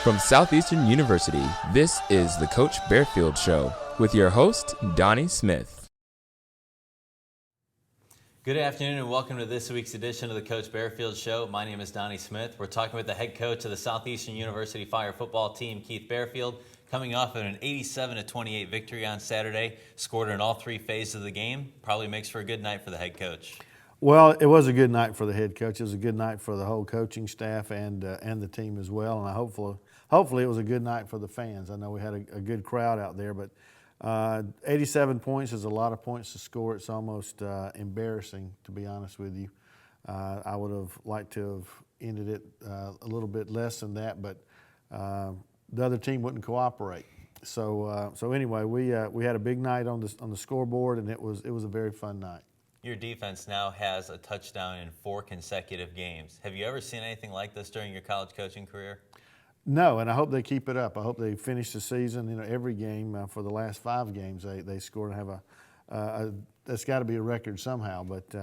From Southeastern University, this is the Coach Barefield Show with your host, Donnie Smith. Good afternoon and welcome to this week's edition of the Coach Barefield Show. My name is Donnie Smith. We're talking with the head coach of the Southeastern University Fire football team, Keith Barefield, coming off of an 87-28 victory on Saturday, scored in all three phases of the game. Probably makes for a good night for the head coach. Well, it was a good night for the head coach. It was a good night for the whole coaching staff and the team as well. And hopefully it was a good night for the fans. I know we had a good crowd out there, but 87 points is a lot of points to score. It's almost embarrassing, to be honest with you. I would have liked to have ended it a little bit less than that, but the other team wouldn't cooperate. So anyway, we had a big night on the scoreboard, and it was a very fun night. Your defense now has a touchdown in 4 consecutive games. Have you ever seen anything like this during your college coaching career? No, and I hope they keep it up. I hope they finish the season. You know, every game for the last 5 games they scored and have that's got to be a record somehow. But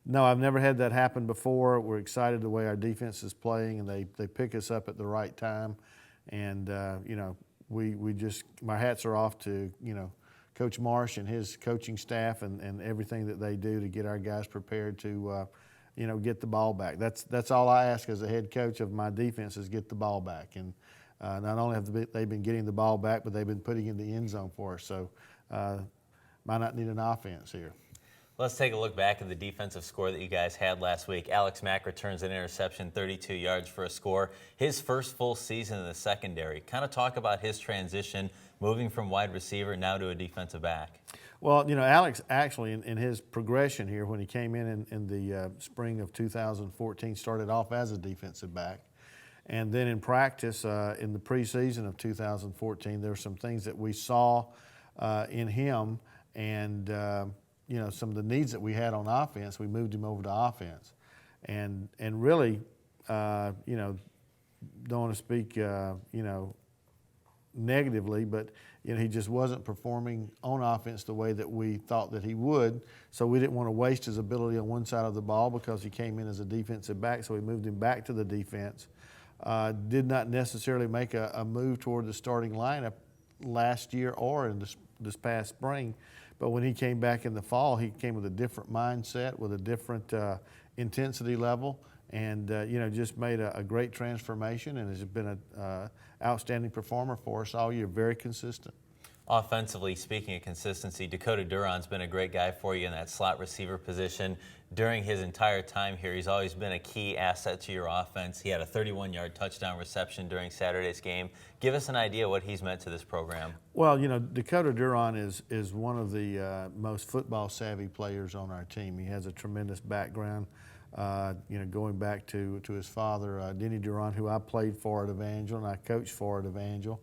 no, I've never had that happen before. We're excited the way our defense is playing, and they pick us up at the right time. And you know, we just, my hats are off to, you know, Coach Marsh and his coaching staff and everything that they do to get our guys prepared to, you know, get the ball back. That's all I ask as a head coach of my defense is get the ball back. And not only have they been getting the ball back, but they've been putting it in the end zone for us. So might not need an offense here. Let's take a look back at the defensive score that you guys had last week. Mack returns an interception, 32 yards for a score. His first full season in the secondary. Kind of talk about his transition, moving from wide receiver now to a defensive back. Well, you know, Alex actually in his progression here when he came in the spring of 2014 started off as a defensive back. And then in practice in the preseason of 2014, there were some things that we saw in him and you know, some of the needs that we had on offense, we moved him over to offense. And really, you know, don't want to speak, you know, negatively, but, you know, he just wasn't performing on offense the way that we thought that he would. So we didn't want to waste his ability on one side of the ball because he came in as a defensive back, so we moved him back to the defense. Did not necessarily make a move toward the starting lineup last year or in this past spring. But when he came back in the fall, he came with a different mindset, with a different intensity level, and you know, just made a great transformation and has been an outstanding performer for us all year, very consistent. Offensively, speaking of consistency, Dakota Durant's been a great guy for you in that slot receiver position. During his entire time here, he's always been a key asset to your offense. He had a 31-yard touchdown reception during Saturday's game. Give us an idea what he's meant to this program. Well, you know, Dakota Durant is one of the most football-savvy players on our team. He has a tremendous background, you know, going back to his father, Denny Durant, who I played for at Evangel and I coached for at Evangel.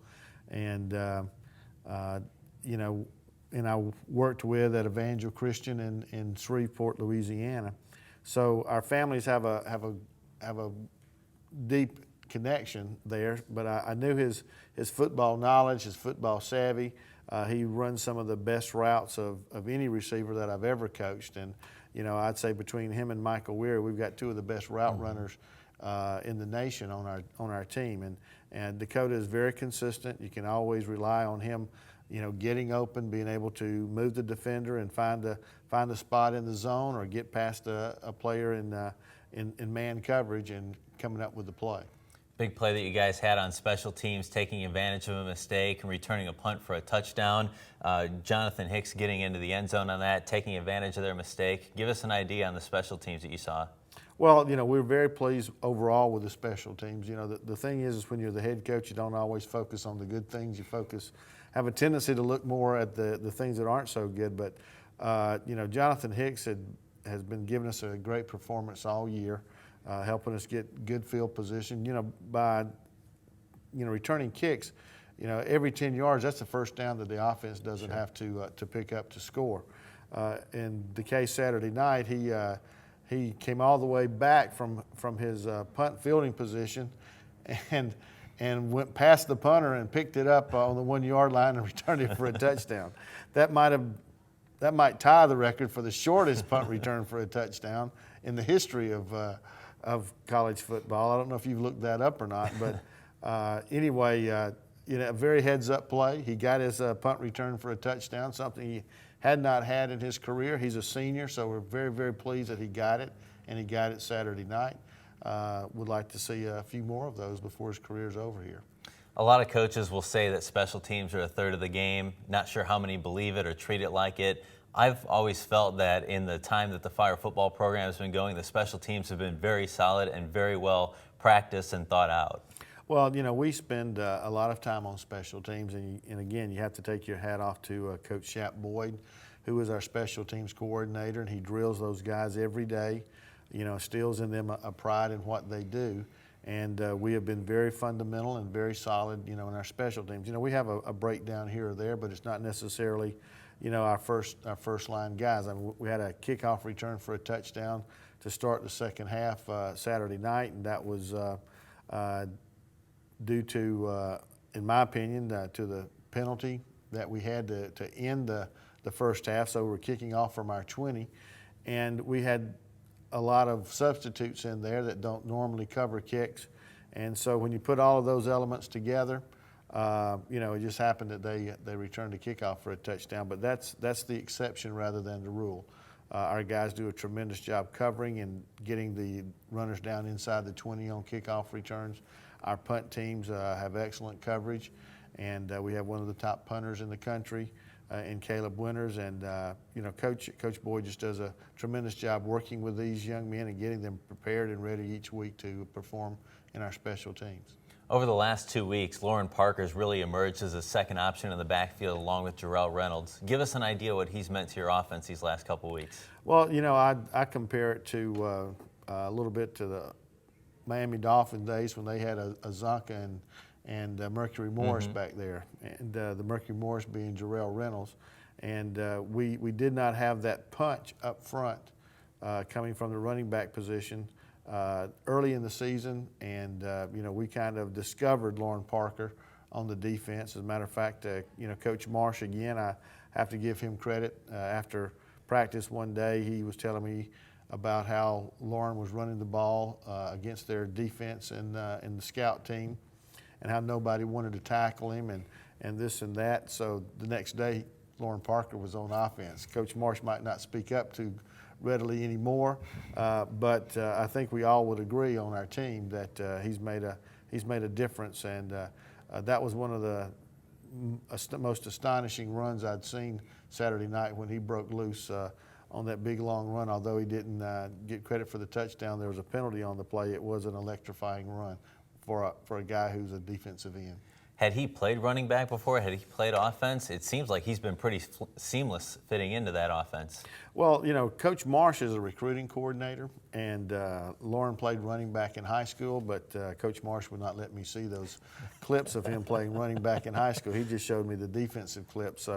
And you know, and I worked with at Evangel Christian in Shreveport, Louisiana. So our families have a deep connection there. But I knew his football knowledge, his football savvy. He runs some of the best routes of any receiver that I've ever coached. And you know, I'd say between him and Michael Weir, we've got 2 of the best route runners in the nation on our team. And Dakota is very consistent. You can always rely on him, you know, getting open, being able to move the defender and find a spot in the zone or get past a player in man coverage and coming up with the play. Big play that you guys had on special teams, taking advantage of a mistake and returning a punt for a touchdown. Jonathan Hicks getting into the end zone on that, taking advantage of their mistake. Give us an idea on the special teams that you saw. Well, you know, we're very pleased overall with the special teams. You know, the thing is when you're the head coach, you don't always focus on the good things. You have a tendency to look more at the things that aren't so good. But, you know, Jonathan Hicks has been giving us a great performance all year, helping us get good field position. You know, by, you know, returning kicks, you know, every 10 yards, that's the first down that the offense doesn't have to pick up to score. In the case Saturday night, he came all the way back from his punt fielding position and went past the punter and picked it up on the 1 yard line and returned it for a touchdown. That might tie the record for the shortest punt return for a touchdown in the history of college football. I don't know if you've looked that up or not, Anyway, a very heads-up play. He got his punt return for a touchdown, something he had not had in his career. He's a senior, so we're very, very pleased that he got it, and he got it Saturday night. Would like to see a few more of those before his career's over here. A lot of coaches will say that special teams are a third of the game. Not sure how many believe it or treat it like it. I've always felt that in the time that the Fire football program has been going, the special teams have been very solid and very well practiced and thought out. Well, we spend a lot of time on special teams, and again, you have to take your hat off to Coach Shap Boyd, who is our special teams coordinator, and he drills those guys every day, instills in them a pride in what they do. And we have been very fundamental and very solid, in our special teams. We have a breakdown here or there, but it's not necessarily, our first line guys. I mean, we had a kickoff return for a touchdown to start the second half Saturday night, and that was due to, in my opinion, to the penalty that we had to end the first half. So we're kicking off from our 20, and we had a lot of substitutes in there that don't normally cover kicks. And so when you put all of those elements together, it just happened that they returned a kickoff for a touchdown. But that's the exception rather than the rule. Our guys do a tremendous job covering and getting the runners down inside the 20 on kickoff returns. Our punt teams have excellent coverage, and we have one of the top punters in the country in Caleb Winters. And Coach Boyd just does a tremendous job working with these young men and getting them prepared and ready each week to perform in our special teams. Over the last 2 weeks, Lauren Parker's really emerged as a second option in the backfield along with Jarrell Reynolds. Give us an idea what he's meant to your offense these last couple weeks. Well, I compare it to a little bit to the Miami Dolphin days when they had a Zonka and Mercury Morris back there, and the Mercury Morris being Jarrell Reynolds. And we did not have that punch up front coming from the running back position early in the season, and we kind of discovered Lauren Parker on the defense. As a matter of fact, Coach Marsh, again, I have to give him credit. After practice one day, he was telling me about how Lauren was running the ball against their defense in the scout team, and how nobody wanted to tackle him and this and that. So the next day, Lauren Parker was on offense. Coach Marsh might not speak up too readily anymore, but I think we all would agree on our team that he's made a difference, and that was one of the most astonishing runs I'd seen Saturday night when he broke loose on that big long run. Although he didn't get credit for the touchdown, there was a penalty on the play. It was an electrifying run for a guy who's a defensive end. Had he played running back before? Had he played offense? It seems like he's been pretty seamless fitting into that offense. Well, Coach Marsh is a recruiting coordinator, and Lauren played running back in high school, but Coach Marsh would not let me see those clips of him playing running back in high school. He just showed me the defensive clips.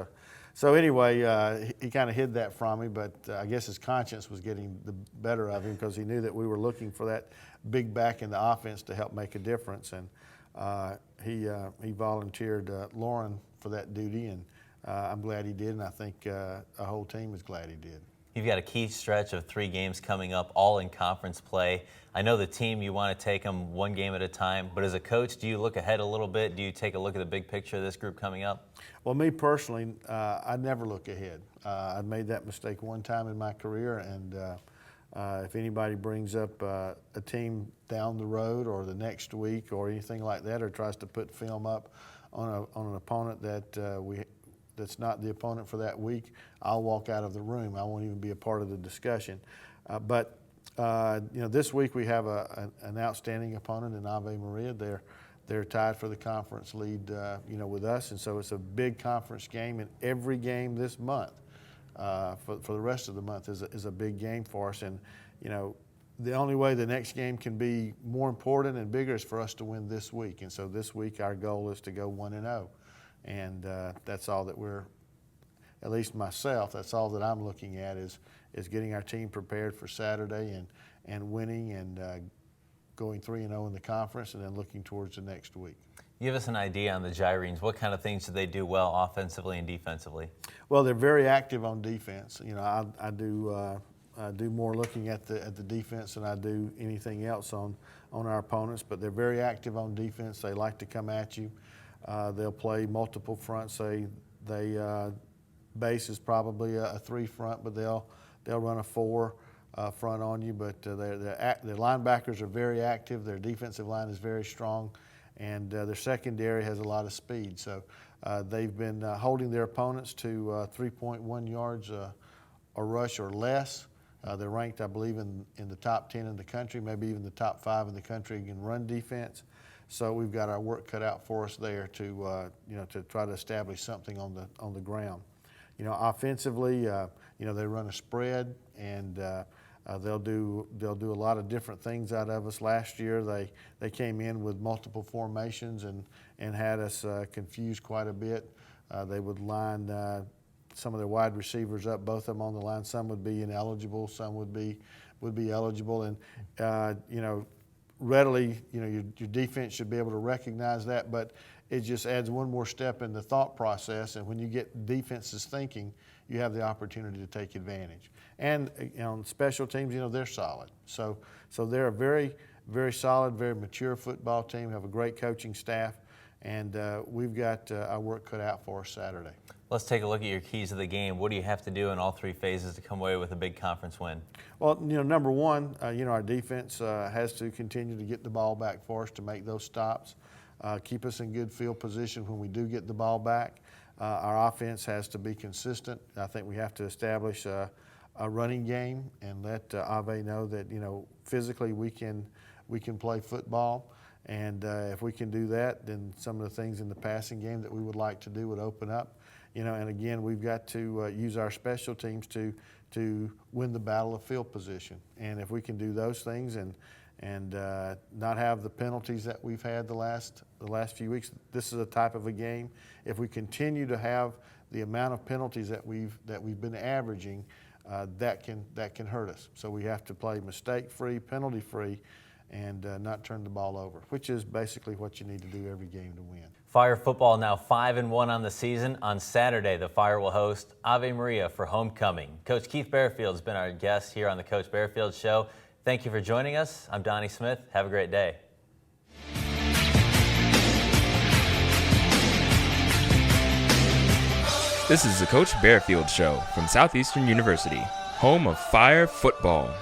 So anyway, he kind of hid that from me, but I guess his conscience was getting the better of him because he knew that we were looking for that big back in the offense to help make a difference. And he volunteered Lauren for that duty, and I'm glad he did, and I think a whole team is glad he did. You've got a key stretch of 3 games coming up, all in conference play. I know the team, you want to take them one game at a time, but as a coach, do you look ahead a little bit? Do you take a look at the big picture of this group coming up? Well, me personally, I never look ahead. I made that mistake one time in my career, and if anybody brings up a team down the road or the next week or anything like that, or tries to put film up on an opponent that's not the opponent for that week, I'll walk out of the room. I won't even be a part of the discussion. But this week we have an outstanding opponent in Ave Maria. They're tied for the conference lead, with us, and so it's a big conference game. And every game this month, for the rest of the month, is a big game for us. And the only way the next game can be more important and bigger is for us to win this week. And so this week our goal is to go 1-0. And that's all that we're, at least myself, that's all that I'm looking at is getting our team prepared for Saturday and winning and going 3-0 in the conference, and then looking towards the next week. Give us an idea on the Gyrenes. What kind of things do they do well offensively and defensively? Well, they're very active on defense. I do do more looking at the defense than I do anything else on our opponents. But they're very active on defense. They like to come at you. They'll play multiple fronts. Base is probably a 3 front, but they'll run a 4 front on you. But their linebackers are very active. Their defensive line is very strong, and their secondary has a lot of speed. So they've been holding their opponents to 3.1 yards a rush or less. They're ranked, I believe, in the top 10 in the country, maybe even the top 5 in the country in run defense. So we've got our work cut out for us there to try to establish something on the ground. Offensively, they run a spread, and they'll do a lot of different things out of us. Last year, they came in with multiple formations and had us confused quite a bit. They would line some of their wide receivers up, both of them on the line. Some would be ineligible, some would be eligible, and readily, your defense should be able to recognize that, but it just adds one more step in the thought process, and when you get defenses thinking, you have the opportunity to take advantage. And on special teams, they're solid. So they're a very, very solid, very mature football team, have a great coaching staff, and we've got our work cut out for us Saturday. Let's take a look at your keys to the game. What do you have to do in all 3 phases to come away with a big conference win? Well, number one, our defense has to continue to get the ball back for us to make those stops. Keep us in good field position when we do get the ball back. Our offense has to be consistent. I think we have to establish a running game and let Ave know that physically we can play football. And if we can do that, then some of the things in the passing game that we would like to do would open up. And again, we've got to use our special teams to win the battle of field position. And if we can do those things and not have the penalties that we've had the last few weeks, this is a type of a game. If we continue to have the amount of penalties that we've been averaging, that can hurt us. So we have to play mistake-free, penalty-free, and not turn the ball over, which is basically what you need to do every game to win. Fire football now 5-1 on the season. On Saturday, the Fire will host Ave Maria for homecoming. Coach Keith Barefield has been our guest here on the Coach Barefield Show. Thank you for joining us. I'm Donnie Smith. Have a great day. This is the Coach Barefield Show from Southeastern University, home of Fire football.